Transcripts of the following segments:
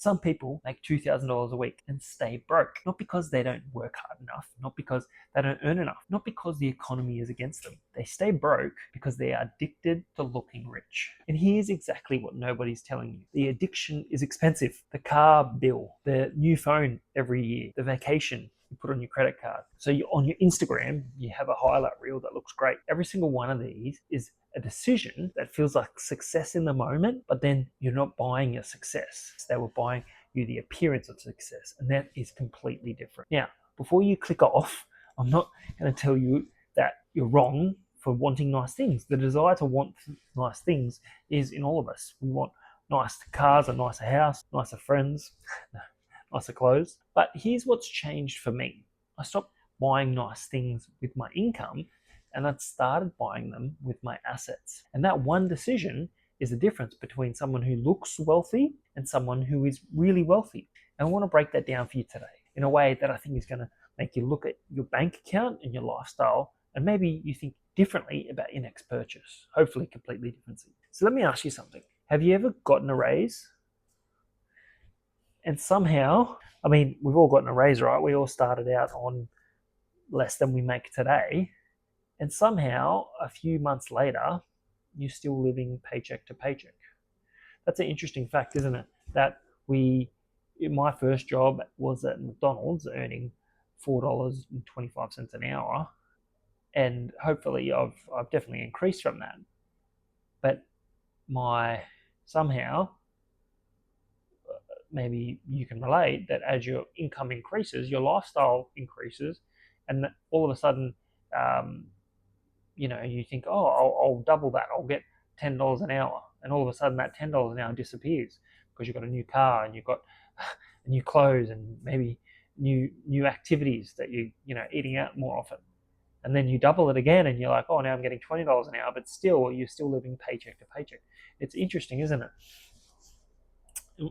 Some people make $2,000 a week and stay broke, not because they don't work hard enough, not because they don't earn enough, not because the economy is against them. They stay broke because they are addicted to looking rich. And here's exactly what nobody's telling you. The addiction is expensive. The car bill, the new phone every year, the vacation you put on your credit card. So on your Instagram, you have a highlight reel that looks great. Every single one of these is a decision that feels like success in the moment, but then you're not buying your success. They were buying you the appearance of success, and that is completely different. Now, before you click off, I'm not going to tell you that you're wrong for wanting nice things. The desire to want nice things is in all of us. We want nice cars, a nicer house, nicer friends, nicer clothes. But here's what's changed for me. I stopped buying nice things with my income, and I started buying them with my assets. And that one decision is the difference between someone who looks wealthy and someone who is really wealthy. And I want to break that down for you today in a way that I think is going to make you look at your bank account and your lifestyle, and maybe you think differently about your next purchase, hopefully completely different. So let me ask you something. Have you ever gotten a raise? And somehow, I mean, we've all gotten a raise, right? We all started out on less than we make today. And somehow, a few months later, you're still living paycheck to paycheck. That's an interesting fact, isn't it? That my first job was at McDonald's earning $4.25 an hour. And hopefully I've definitely increased from that. But somehow, maybe you can relate that as your income increases, your lifestyle increases, and all of a sudden, you think, oh, I'll double that. I'll get $10 an hour. And all of a sudden that $10 an hour disappears because you've got a new car and you've got new clothes and maybe new activities that you're eating out more often. And then you double it again and you're like, oh, now I'm getting $20 an hour, but still, you're still living paycheck to paycheck. It's interesting, isn't it?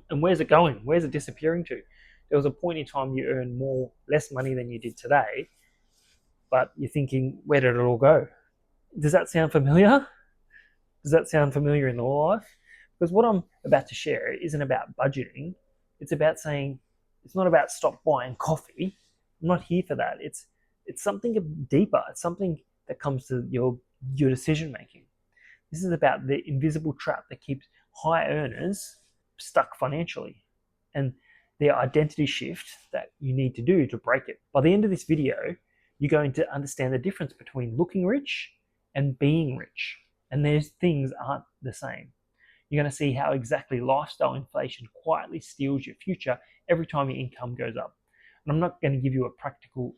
And where's it going? Where's it disappearing to? There was a point in time you earned less money than you did today, but you're thinking, where did it all go? Does that sound familiar? Does that sound familiar in your life? Because what I'm about to share isn't about budgeting. It's about saying, it's not about stop buying coffee. I'm not here for that. It's something deeper. It's something that comes to your decision making. This is about the invisible trap that keeps high earners stuck financially, and their identity shift that you need to do to break it. By the end of this video, you're going to understand the difference between looking rich and being rich. And those things aren't the same. You're going to see how exactly lifestyle inflation quietly steals your future every time your income goes up. And I'm going to give you a practical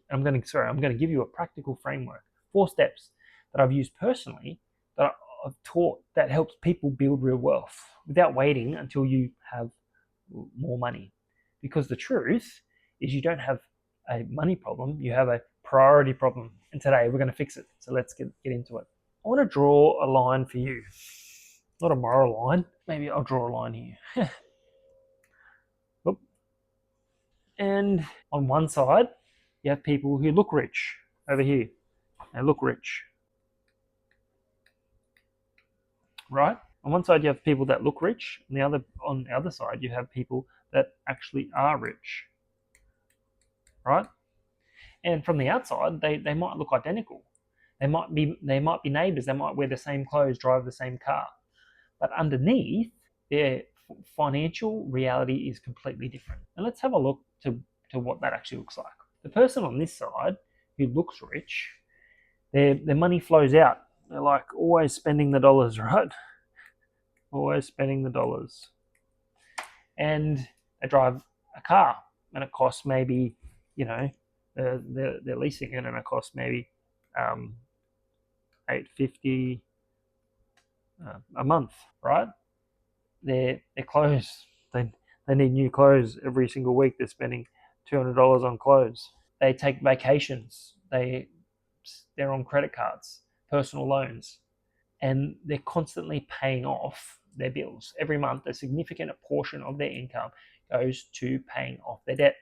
framework, 4 steps that I've used personally that I've taught that helps people build real wealth without waiting until you have more money. Because the truth is you don't have a money problem, you have a priority problem. And today we're going to fix it. So let's get into it. I want to draw a line for you. Not a moral line. Maybe I'll draw a line here. And on one side, you have people who look rich. Over here, they look rich. Right? On one side, you have people that look rich. On the other side, you have people that actually are rich. Right? And from the outside, they might look identical. They might be neighbors. They might wear the same clothes, drive the same car. But underneath, their financial reality is completely different. And let's have a look to what that actually looks like. The person on this side who looks rich, their money flows out. They're like always spending the dollars, right? Always spending the dollars. And they drive a car, and it costs maybe, they're leasing it, and it costs maybe $850 a month, right? Their clothes, they need new clothes every single week. They're spending $200 on clothes. They take vacations. They're on credit cards, personal loans, and they're constantly paying off their bills. Every month, a significant portion of their income goes to paying off their debt,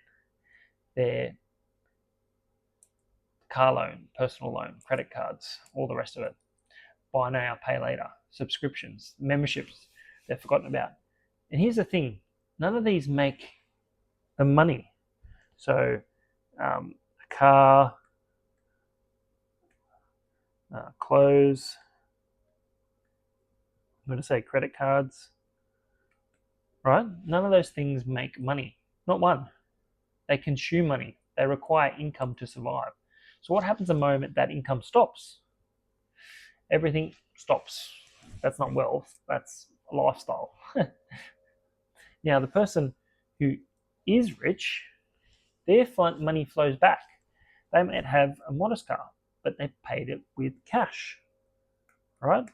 their car loan, personal loan, credit cards, all the rest of it. Buy now, pay later, subscriptions, memberships they've forgotten about. And here's the thing, None of these make them money. So a car, clothes, I'm going to say credit cards, right? None of those things make money. Not one. They consume money. They require income to survive. So what happens the moment that income stops? Everything stops. That's not wealth, that's a lifestyle. Now, the person who is rich, their money flows back. They might have a modest car, but they paid it with cash, right?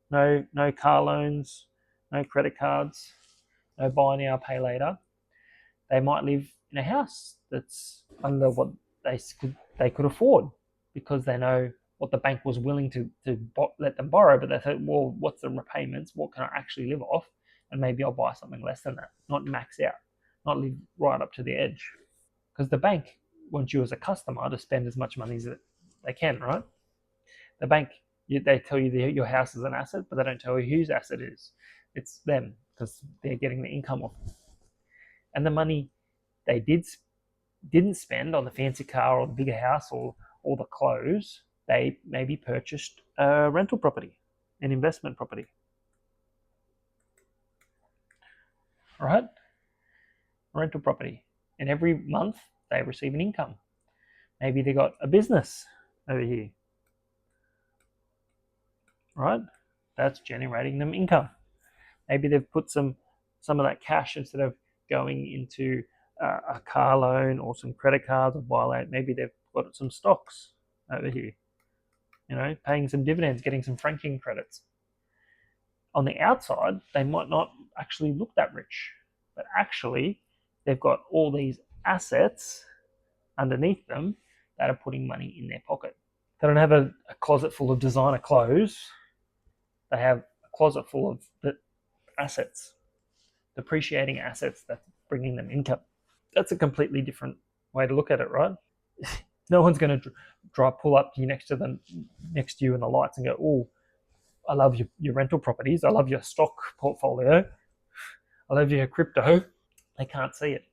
No car loans, no credit cards, no buy now, pay later. They might live in a house that's under what they could afford because they know what the bank was willing to let them borrow, but they thought, well, what's the repayments? What can I actually live off? And maybe I'll buy something less than that, not max out, not live right up to the edge. Because the bank wants you as a customer to spend as much money as they can, right? The bank, they tell you your house is an asset, but they don't tell you whose asset it is. It's them because they're getting the income off it. And the money they didn't spend on the fancy car or the bigger house or the clothes, they maybe purchased a rental property, an investment property. Right? A rental property. And every month they receive an income. Maybe they got a business over here. Right? That's generating them income. Maybe they've put some of that cash instead of going into a car loan or some credit cards or buy loan. Maybe they've got some stocks over here. You know, paying some dividends, getting some franking credits. On the outside, they might not actually look that rich, but actually, they've got all these assets underneath them that are putting money in their pocket. They don't have a closet full of designer clothes. They have a closet full of the assets, depreciating assets that's bringing them income. That's a completely different way to look at it, right? No one's going to pull up to you next to you in the lights and go, "Oh, I love your rental properties. I love your stock portfolio. I love your crypto." They can't see it.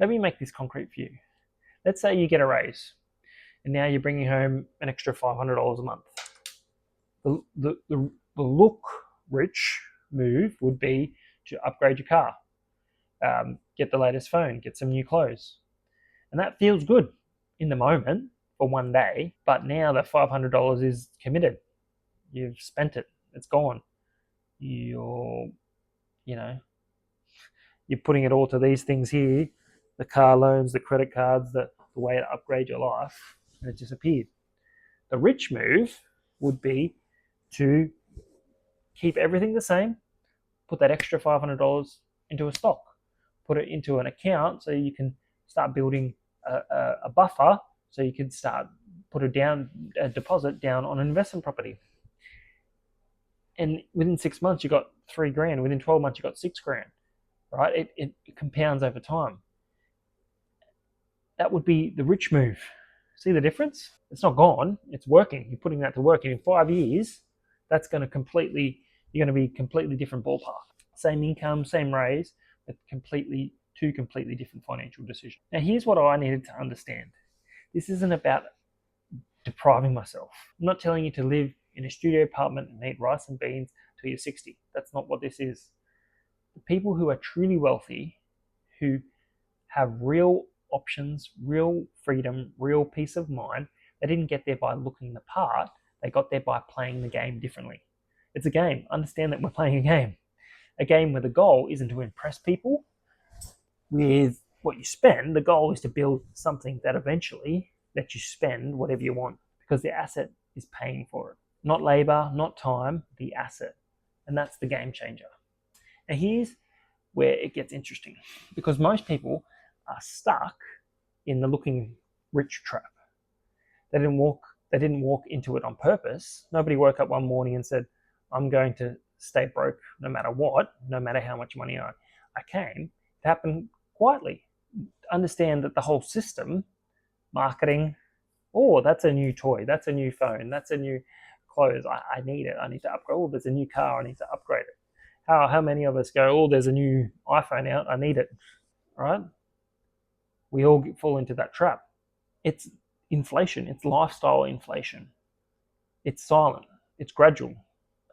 Let me make this concrete for you. Let's say you get a raise, and now you're bringing home an extra $500 a month. The look rich move would be to upgrade your car, get the latest phone, get some new clothes. And that feels good in the moment for one day, but now the $500 is committed. You've spent it. It's gone. You're putting it all to these things here, the car loans, the credit cards, the way to upgrade your life, and it disappeared. The rich move would be to keep everything the same, put that extra $500 into a stock, put it into an account so you can start building a buffer so you can start put a deposit down on an investment property. And within 6 months, you got $3,000. Within 12 months, you got $6,000. Right? It compounds over time. That would be the rich move. See the difference? It's not gone. It's working. You're putting that to work. And in 5 years, that's going to you're going to be completely different ballpark. Same income, same raise, but two completely different financial decisions. Now, here's what I needed to understand. This isn't about depriving myself. I'm not telling you to live in a studio apartment and eat rice and beans till you're 60. That's not what this is. The people who are truly wealthy, who have real options, real freedom, real peace of mind, they didn't get there by looking the part. They got there by playing the game differently. It's a game. Understand that we're playing a game. A game where the goal isn't to impress people with what you spend. The goal is to build something that eventually lets you spend whatever you want because the asset is paying for it. Not labor, not time, the asset. And that's the game changer. Now here's where it gets interesting because most people are stuck in the looking rich trap. They didn't walk into it on purpose. Nobody woke up one morning and said, "I'm going to stay broke no matter what, no matter how much money I came." It happened quietly. Understand that the whole system, marketing, oh, that's a new toy, that's a new phone, that's a new clothes, I need it, I need to upgrade. Oh, there's a new car, I need to upgrade it. How many of us go, oh, there's a new iPhone out, I need it, right? We all fall into that trap. It's inflation, it's lifestyle inflation. It's silent, it's gradual,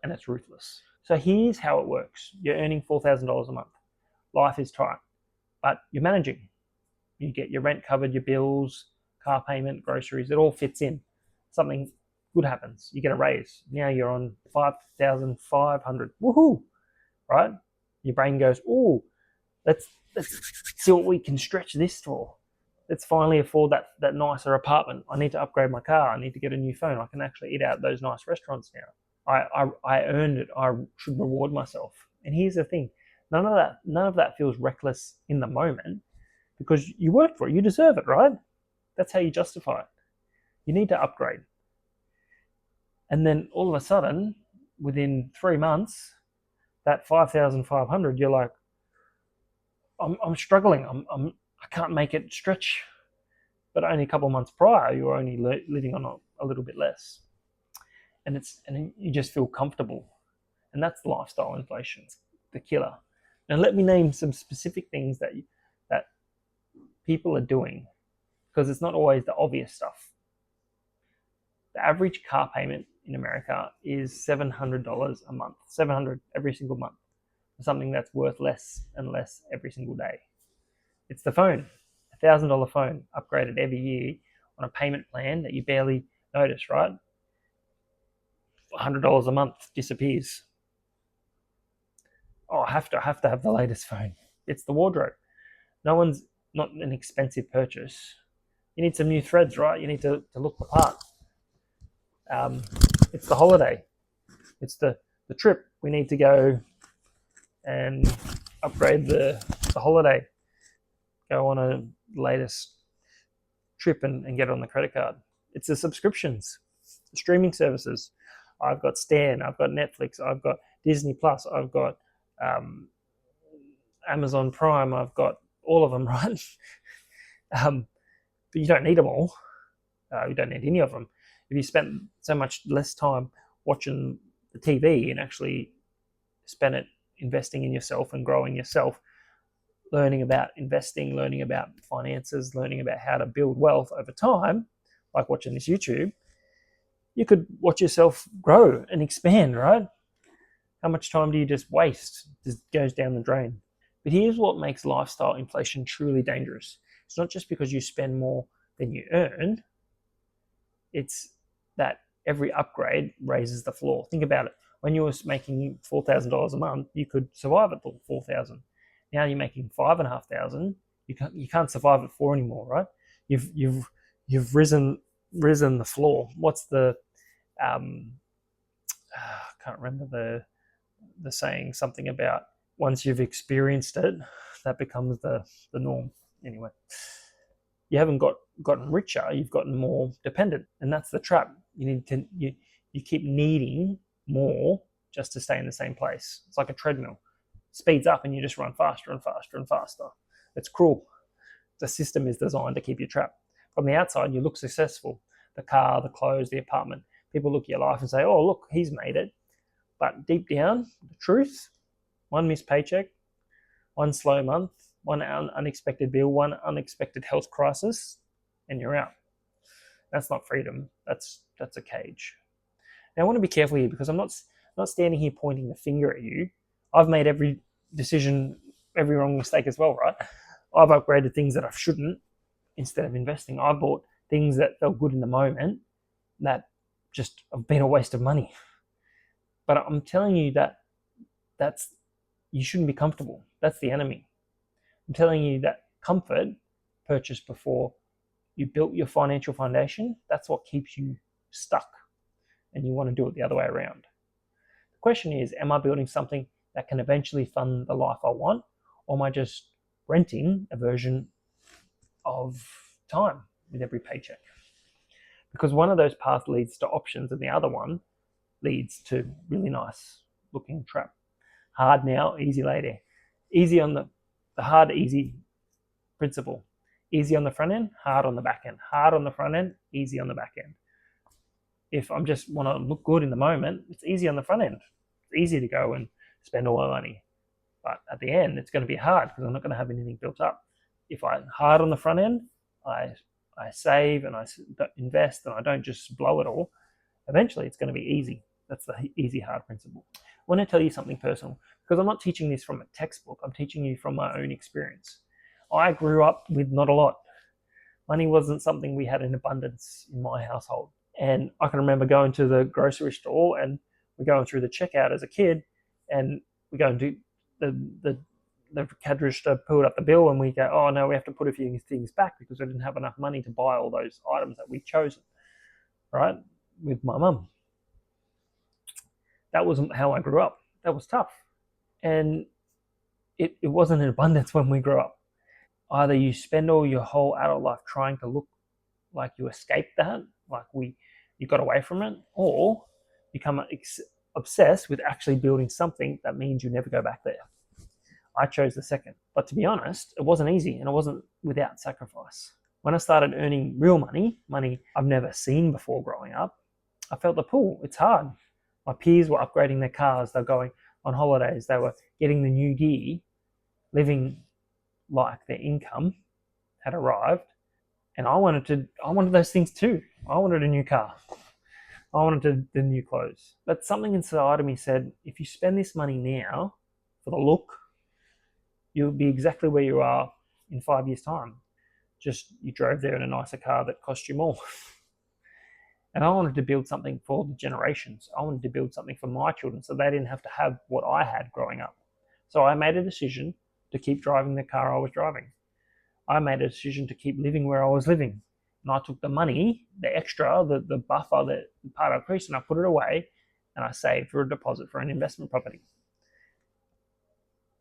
and it's ruthless. So here's how it works. You're earning $4,000 a month. Life is tight, but you're managing. You get your rent covered, your bills, car payment, groceries, it all fits in. Something good happens. You get a raise. Now you're on 5,500. Woohoo! Right? Your brain goes, oh, let's see what we can stretch this for. Let's finally afford that nicer apartment. I need to upgrade my car. I need to get a new phone. I can actually eat out at those nice restaurants now. I earned it. I should reward myself. And here's the thing: none of that feels reckless in the moment because you worked for it. You deserve it, right? That's how you justify it. You need to upgrade. And then all of a sudden, within 3 months, that 5,500, you're like, I'm struggling. I can't make it stretch. But only a couple of months prior, you were only living on a little bit less, and you just feel comfortable, and that's lifestyle inflation, the killer. Now let me name some specific things that people are doing, because it's not always the obvious stuff. The average car payment in America is $700 a month, $700 every single month, for something that's worth less and less every single day. It's the phone, $1,000 phone, upgraded every year on a payment plan that you barely notice, right? $100 a month disappears. Oh, I have to have the latest phone. It's the wardrobe. Not an expensive purchase. You need some new threads, right? You need to look the part. It's the holiday. It's the trip. We need to go and upgrade the holiday. Go on a latest trip and get it on the credit card. It's the subscriptions, the streaming services. I've got Stan, I've got Netflix, I've got Disney Plus, I've got Amazon Prime, I've got all of them, right? But you don't need them all. You don't need any of them. If you spend so much less time watching the TV and actually spend it investing in yourself and growing yourself, learning about investing, learning about finances, learning about how to build wealth over time, like watching this YouTube, you could watch yourself grow and expand, right? How much time do you just waste? It just goes down the drain. But here's what makes lifestyle inflation truly dangerous. It's not just because you spend more than you earn, it's that every upgrade raises the floor. Think about it. When you were making $4,000 a month, you could survive at $4,000. Now you're making $5,500. You can't survive at $4,000 anymore, right? You've risen the floor. What's the I can't remember the saying, something about once you've experienced it, that becomes the norm. Anyway, you haven't gotten richer, you've gotten more dependent, and that's the trap. You keep needing more just to stay in the same place. It's like a treadmill. Speeds up and you just run faster and faster and faster. It's cruel. The system is designed to keep you trapped. From the outside, you look successful. The car, the clothes, the apartment. People look at your life and say, oh, look, he's made it. But deep down, the truth, one missed paycheck, one slow month, one unexpected bill, one unexpected health crisis, and you're out. That's not freedom. That's a cage. Now, I want to be careful here because I'm not standing here pointing the finger at you. I've made every decision, every wrong mistake as well, right? I've upgraded things that I shouldn't instead of investing. I bought things that felt good in the moment that just have been a waste of money. But I'm telling you you shouldn't be comfortable. That's the enemy. I'm telling you that comfort, purchased before you built your financial foundation, that's what keeps you stuck. And you want to do it the other way around. The question is, am I building something that can eventually fund the life I want, or am I just renting a version of time with every paycheck? Because one of those paths leads to options and the other one leads to really nice looking trap. Hard now, easy later. Easy on the hard, easy principle. Easy on the front end, hard on the back end. Hard on the front end, easy on the back end. If I just want to look good in the moment, it's easy on the front end. It's easy to go and spend all my money. But at the end, it's going to be hard because I'm not going to have anything built up. If I'm hard on the front end, I I save and I invest and I don't just blow it all. Eventually, it's going to be easy. That's the easy hard principle. I want to tell you something personal because I'm not teaching this from a textbook. I'm teaching you from my own experience. I grew up with not a lot. Money wasn't something we had in abundance in my household. And I can remember going to the grocery store and we're going through the checkout as a kid, and we go and do the cash register pulled up the bill, and we go, oh no, we have to put a few things back because we didn't have enough money to buy all those items that we'd chosen, right? With my mum. That wasn't how I grew up. That was tough. And it wasn't in abundance when we grew up. Either you spend all your whole adult life trying to look like you escaped that, like you got away from it, or become obsessed with actually building something that means you never go back there. I chose the second. But to be honest, it wasn't easy and it wasn't without sacrifice. When I started earning real money, money I've never seen before growing up, I felt the pull. It's hard. My peers were upgrading their cars, they were going on holidays, they were getting the new gear, living like their income had arrived. And I wanted those things too. I wanted a new car. I wanted the new clothes. But something inside of me said, if you spend this money now for the look, you'll be exactly where you are in 5 years' time. Just you drove there in a nicer car that cost you more. And I wanted to build something for the generations. I wanted to build something for my children so they didn't have to have what I had growing up. So I made a decision to keep driving the car I was driving. I made a decision to keep living where I was living. And I took the money, the extra, the buffer, the part I increased, and I put it away and I saved for a deposit for an investment property.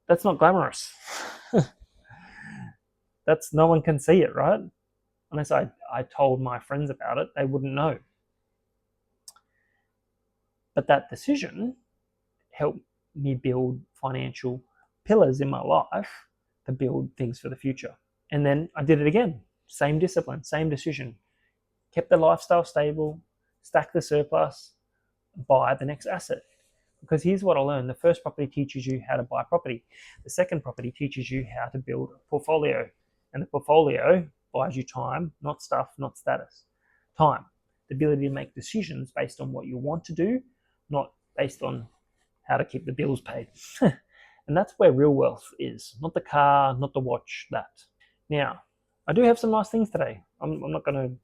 That's not glamorous. That's no one can see it, right? Unless I told my friends about it, they wouldn't know. But that decision helped me build financial pillars in my life to build things for the future. And then I did it again. Same discipline, same decision. Kept the lifestyle stable, stack the surplus, buy the next asset. Because here's what I learned. The first property teaches you how to buy property. The second property teaches you how to build a portfolio. And the portfolio buys you time, not stuff, not status. Time. The ability to make decisions based on what you want to do, not based on how to keep the bills paid. And that's where real wealth is. Not the car, not the watch, that. Now, I do have some nice things today. I'm not going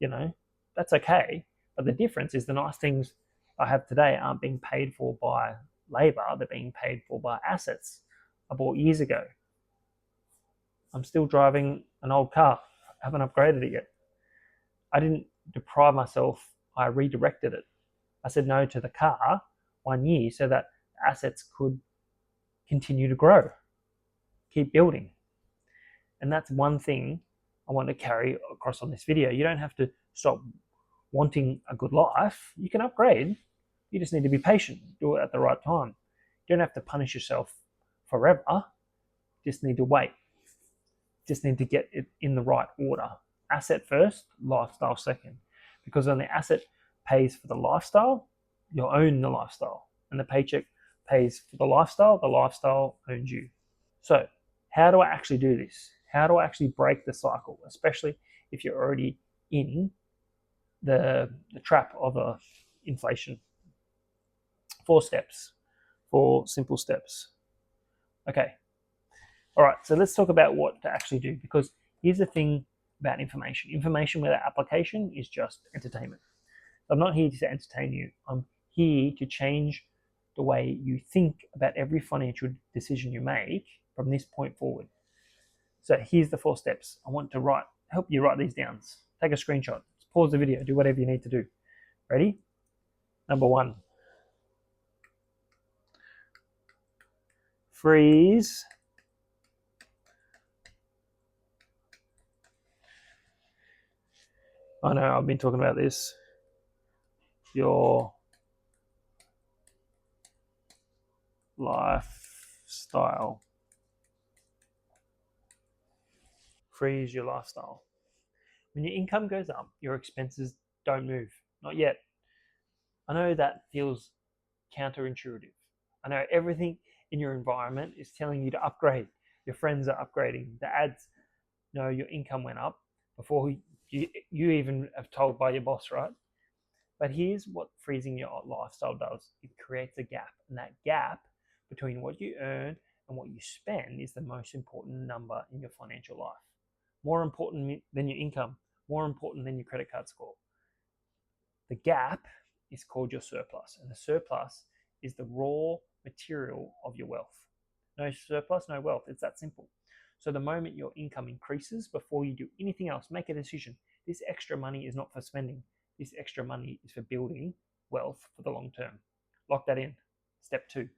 to, that's okay. But the difference is the nice things I have today aren't being paid for by labor, they're being paid for by assets I bought years ago. I'm still driving an old car. I haven't upgraded it yet. I didn't deprive myself, I redirected it. I said no to the car 1 year so that assets could continue to grow, keep building. And that's one thing I want to carry across on this video. You don't have to stop wanting a good life. You can upgrade. You just need to be patient. Do it at the right time. You don't have to punish yourself forever. You just need to wait. You just need to get it in the right order. Asset first, lifestyle second. Because when the asset pays for the lifestyle, you own the lifestyle. And the paycheck pays for the lifestyle owns you. So how do I actually do this? How do I actually break the cycle, especially if you're already in the trap of inflation? 4 steps, 4 simple steps. Okay. All right, so let's talk about what to actually do, because here's the thing about information. Information without application is just entertainment. I'm not here to entertain you. I'm here to change the way you think about every financial decision you make from this point forward. So here's the 4 steps. I want to help you write these down. Take a screenshot. Pause the video. Do whatever you need to do. Ready? Number 1. Freeze I know I've been talking about this. Your lifestyle. Freeze your lifestyle. When your income goes up, your expenses don't move. Not yet. I know that feels counterintuitive. I know everything in your environment is telling you to upgrade. Your friends are upgrading. The ads know your income went up before you even have told by your boss, right? But here's what freezing your lifestyle does. It creates a gap. And that gap between what you earn and what you spend is the most important number in your financial life. More important than your income, more important than your credit card score. The gap is called your surplus. And the surplus is the raw material of your wealth. No surplus, no wealth. It's that simple. So the moment your income increases, before you do anything else, make a decision. This extra money is not for spending. This extra money is for building wealth for the long term. Lock that in. Step 2.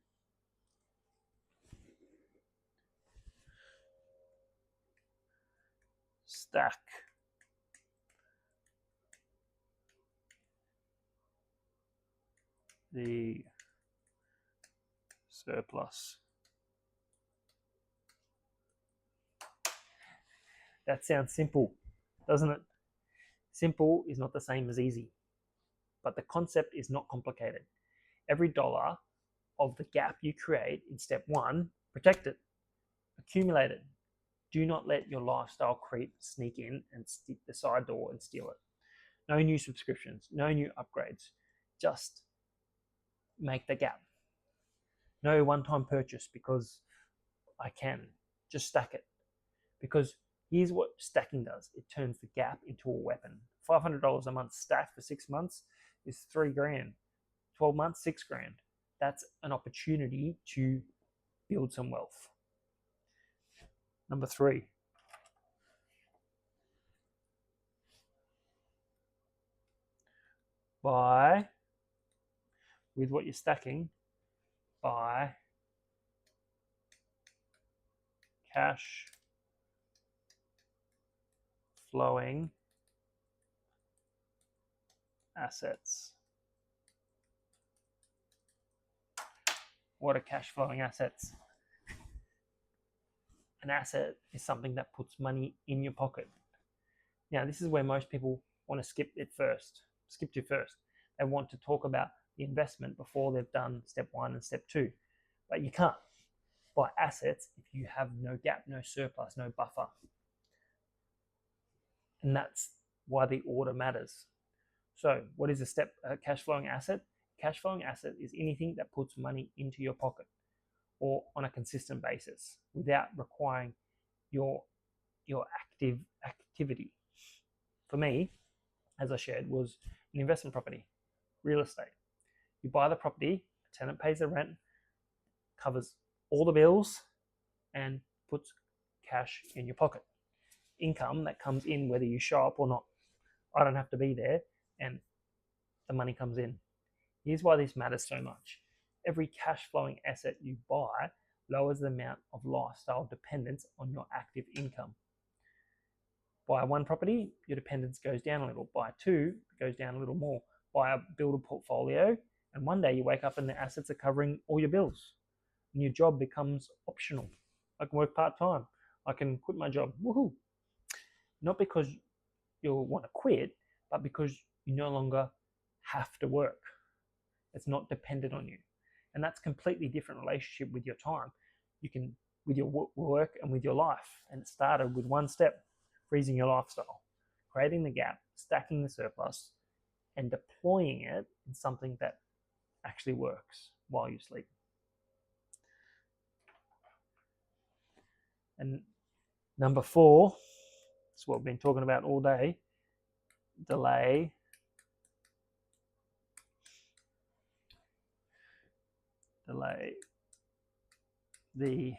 Stack the surplus. That sounds simple, doesn't it? Simple is not the same as easy, but the concept is not complicated. Every dollar of the gap you create in step 1, protect it, accumulate it. Do not let your lifestyle creep sneak in and stick the side door and steal it. No new subscriptions, no new upgrades. Just make the gap. No one-time purchase because I can. Just stack it. Because here's what stacking does. It turns the gap into a weapon. $500 a month stacked for 6 months is $3,000. 12 months, $6,000. That's an opportunity to build some wealth. Number 3. Buy, with what you're stacking, buy cash flowing assets. What are cash flowing assets? An asset is something that puts money in your pocket. Now, this is where most people want to skip to first. They want to talk about the investment before they've done step 1 and step 2. But you can't buy assets if you have no gap, no surplus, no buffer. And that's why the order matters. So what is a cash flowing asset? Cash flowing asset is anything that puts money into your pocket or on a consistent basis without requiring your active activity. For me, as I shared, was an investment property, real estate. You buy the property, the tenant pays the rent, covers all the bills, and puts cash in your pocket. Income that comes in whether you show up or not. I don't have to be there, and the money comes in. Here's why this matters so much. Every cash flowing asset you buy lowers the amount of lifestyle dependence on your active income. Buy 1 property, your dependence goes down a little. Buy 2, it goes down a little more. Build a portfolio, and one day you wake up and the assets are covering all your bills. And your job becomes optional. I can work part-time. I can quit my job. Woohoo! Not because you'll want to quit, but because you no longer have to work. It's not dependent on you. And that's a completely different relationship with your time. You can, with your work and with your life. And it started with 1 step, freezing your lifestyle, creating the gap, stacking the surplus, and deploying it in something that actually works while you sleep. And number 4, that's what we've been talking about all day, delay the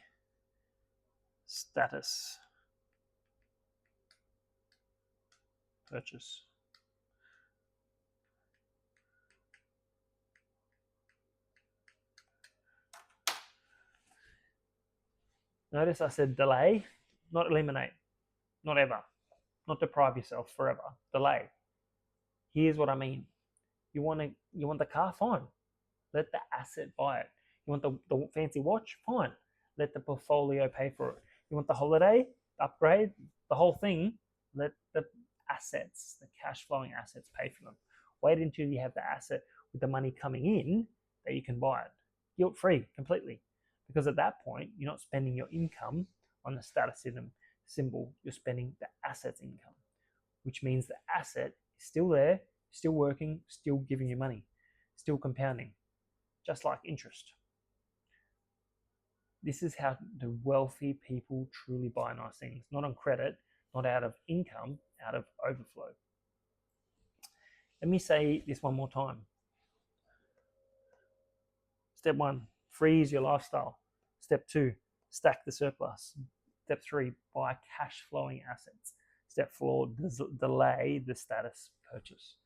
status purchase. Notice I said delay, not eliminate, not ever, not deprive yourself forever. Delay. Here's what I mean. You want the car? Fine. Let the asset buy it. You want the fancy watch? Fine. Let the portfolio pay for it. You want the holiday, the upgrade, the whole thing? Let the assets, the cash flowing assets, pay for them. Wait until you have the asset with the money coming in that you can buy it. guilt-free completely, because at that point you're not spending your income on the status symbol, you're spending the asset's income, which means the asset is still there, still working, still giving you money, still compounding, just like interest. This is how the wealthy people truly buy nice things, not on credit, not out of income, out of overflow. Let me say this one more time. Step 1, freeze your lifestyle. Step 2, stack the surplus. Step 3, buy cash flowing assets. Step 4, delay the status purchase.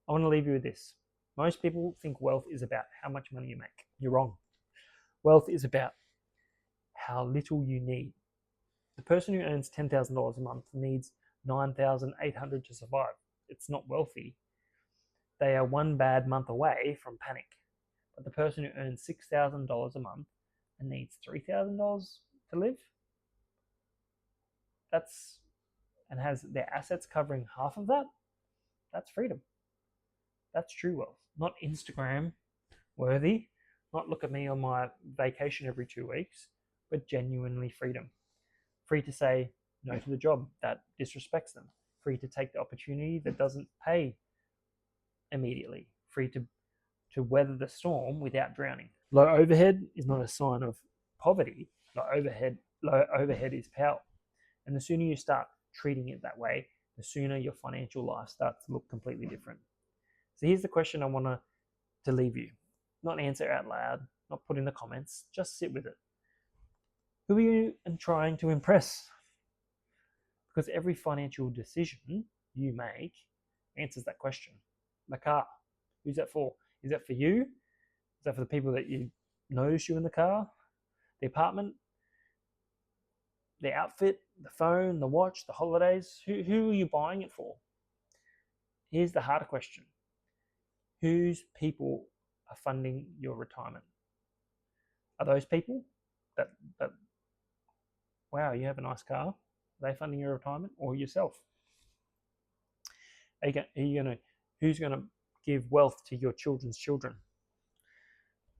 I want to leave you with this. Most people think wealth is about how much money you make. You're wrong. Wealth is about how little you need. The person who earns $10,000 a month needs $9,800 to survive. It's not wealthy. They are one bad month away from panic. But the person who earns $6,000 a month and needs $3,000 to live, and has their assets covering half of that, that's freedom. That's true wealth. Not Instagram worthy, not look at me on my vacation every 2 weeks, but genuinely freedom. Free to say no to the job that disrespects them. Free to take the opportunity that doesn't pay immediately. Free to weather the storm without drowning. Low overhead is not a sign of poverty. Low overhead is power. And the sooner you start treating it that way, the sooner your financial life starts to look completely different. So here's the question I want to leave you. Not answer out loud, not put in the comments, just sit with it. Who are you trying to impress? Because every financial decision you make answers that question. The car, who's that for? Is that for you? Is that for the people that you notice you in the car? The apartment? The outfit? The phone? The watch? The holidays? Who are you buying it for? Here's the harder question. Whose people are funding your retirement? Are those people that wow, you have a nice car? Are they funding your retirement, or yourself? Who's gonna give wealth to your children's children?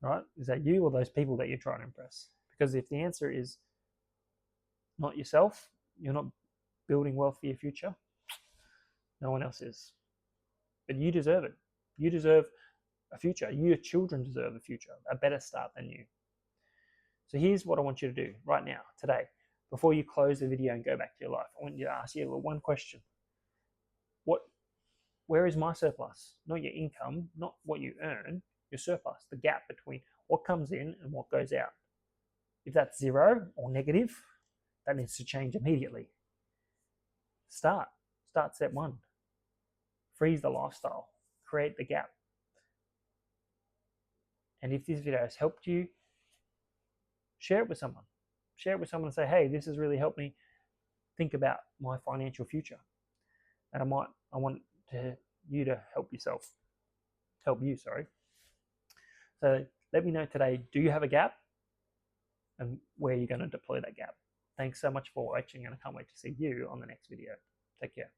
Right? Is that you or those people that you're trying to impress? Because if the answer is not yourself, you're not building wealth for your future, no one else is. But you deserve it. You deserve a future. Your children deserve a future, a better start than you. So here's what I want you to do right now, today, before you close the video and go back to your life. I want you to ask you one question. Where is my surplus? Not your income, not what you earn, your surplus, the gap between what comes in and what goes out. If that's zero or negative, that needs to change immediately. Start step 1. Freeze the lifestyle, create the gap. And if this video has helped you, share it with someone. Share it with someone and say, hey, this has really helped me think about my financial future. And I want you to help you. So let me know today, do you have a gap? And where you're going to deploy that gap. Thanks so much for watching, and I can't wait to see you on the next video. Take care.